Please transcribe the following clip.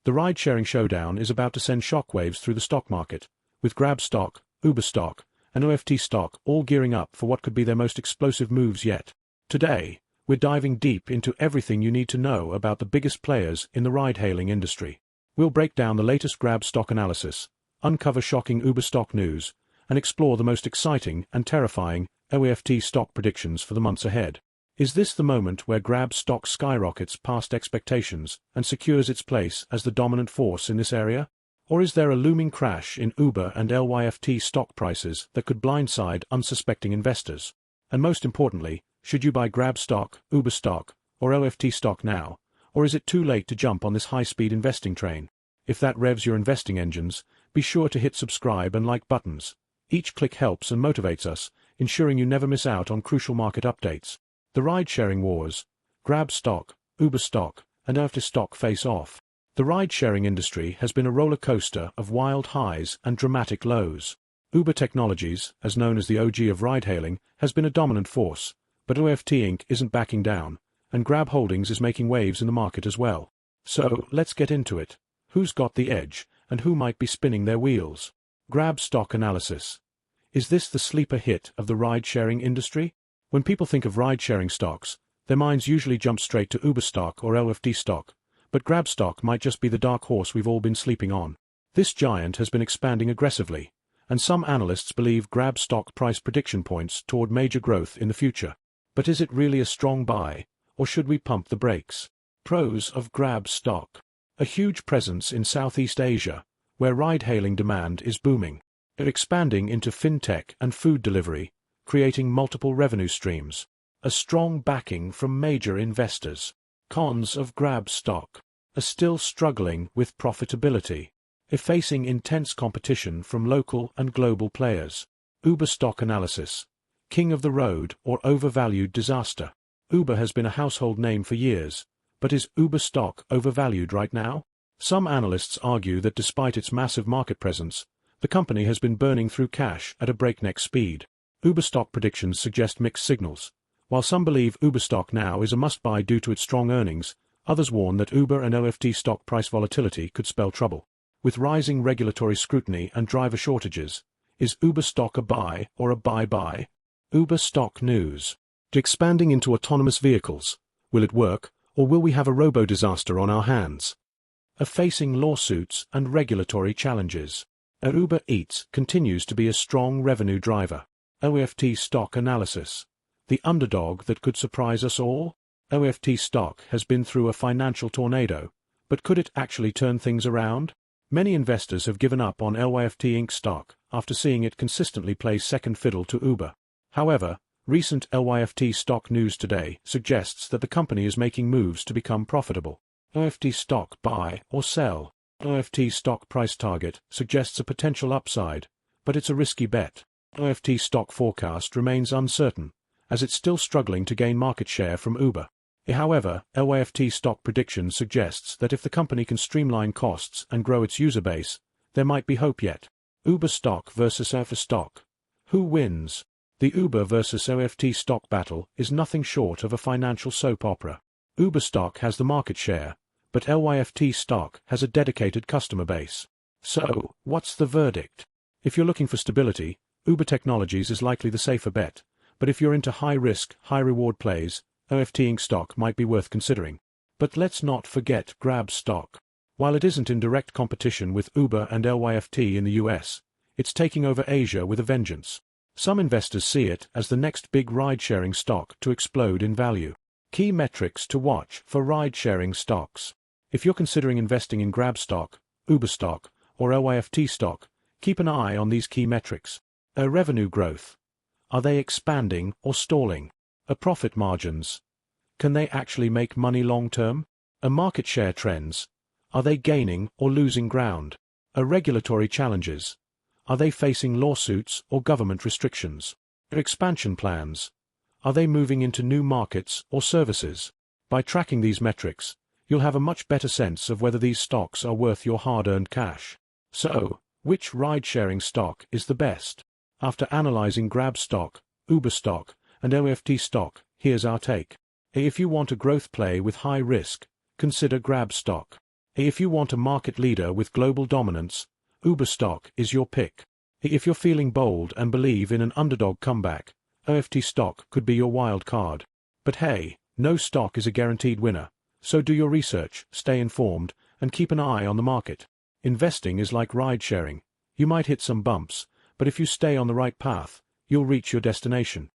The ride-sharing showdown is about to send shockwaves through the stock market, with Grab stock, Uber stock, and LYFT stock all gearing up for what could be their most explosive moves yet. Today, we're diving deep into everything you need to know about the biggest players in the ride-hailing industry. We'll break down the latest Grab stock analysis, uncover shocking Uber stock news, and explore the most exciting and terrifying LYFT stock predictions for the months ahead. Is this the moment where Grab stock skyrockets past expectations and secures its place as the dominant force in this area? Or is there a looming crash in Uber and LYFT stock prices that could blindside unsuspecting investors? And most importantly, should you buy Grab stock, Uber stock, or LYFT stock now, or is it too late to jump on this high-speed investing train? If that revs your investing engines, be sure to hit subscribe and like buttons. Each click helps and motivates us, ensuring you never miss out on crucial market updates. The ride-sharing wars, Grab stock, Uber stock, and LYFT stock face off. The ride-sharing industry has been a roller coaster of wild highs and dramatic lows. Uber Technologies, as known as the OG of ride-hailing, has been a dominant force, but LYFT Inc. isn't backing down, and Grab Holdings is making waves in the market as well. So, let's get into it. Who's got the edge, and who might be spinning their wheels? Grab stock analysis. Is this the sleeper hit of the ride-sharing industry? When people think of ride-sharing stocks, their minds usually jump straight to Uber stock or LYFT stock, but Grab stock might just be the dark horse we've all been sleeping on. This giant has been expanding aggressively, and some analysts believe Grab stock price prediction points toward major growth in the future. But is it really a strong buy, or should we pump the brakes? Pros of Grab stock. A huge presence in Southeast Asia, where ride-hailing demand is booming. They're expanding into fintech and food delivery, creating multiple revenue streams. A strong backing from major investors. Cons of Grab stock. Are still struggling with profitability. Facing intense competition from local and global players. Uber stock analysis. King of the road or overvalued disaster. Uber has been a household name for years, but is Uber stock overvalued right now? Some analysts argue that despite its massive market presence, the company has been burning through cash at a breakneck speed. Uber stock predictions suggest mixed signals. While some believe Uber stock now is a must-buy due to its strong earnings, others warn that Uber and LYFT stock price volatility could spell trouble. With rising regulatory scrutiny and driver shortages, is Uber stock a buy or a buy-buy? Uber stock news. Expanding into autonomous vehicles. Will it work, or will we have a robo-disaster on our hands? Facing lawsuits and regulatory challenges. Uber Eats continues to be a strong revenue driver. LYFT stock analysis. The underdog that could surprise us all? LYFT stock has been through a financial tornado, but could it actually turn things around? Many investors have given up on LYFT Inc. stock after seeing it consistently play second fiddle to Uber. However, recent LYFT stock news today suggests that the company is making moves to become profitable. LYFT stock buy or sell. LYFT stock price target suggests a potential upside, but it's a risky bet. LYFT stock forecast remains uncertain, as it's still struggling to gain market share from Uber. However, LYFT stock prediction suggests that if the company can streamline costs and grow its user base, there might be hope yet. Uber stock versus LYFT stock. Who wins? The Uber versus LYFT stock battle is nothing short of a financial soap opera. Uber stock has the market share, but LYFT stock has a dedicated customer base. So, what's the verdict? If you're looking for stability, Uber Technologies is likely the safer bet, but if you're into high-risk, high-reward plays, LYFT Inc. stock might be worth considering. But let's not forget Grab stock. While it isn't in direct competition with Uber and LYFT in the US, it's taking over Asia with a vengeance. Some investors see it as the next big ride-sharing stock to explode in value. Key metrics to watch for ride-sharing stocks. If you're considering investing in Grab stock, Uber stock, or LYFT stock, keep an eye on these key metrics. Revenue growth. Are they expanding or stalling? Profit margins. Can they actually make money long-term? Market share trends. Are they gaining or losing ground? Regulatory challenges. Are they facing lawsuits or government restrictions? Expansion plans. Are they moving into new markets or services? By tracking these metrics, you'll have a much better sense of whether these stocks are worth your hard-earned cash. So, which ride-sharing stock is the best? After analyzing Grab stock, Uber stock, and LYFT stock, here's our take. If you want a growth play with high risk, consider Grab stock. If you want a market leader with global dominance, Uber stock is your pick. If you're feeling bold and believe in an underdog comeback, LYFT stock could be your wild card. But hey, no stock is a guaranteed winner, so do your research, stay informed, and keep an eye on the market. Investing is like ride sharing. You might hit some bumps, but if you stay on the right path, you'll reach your destination.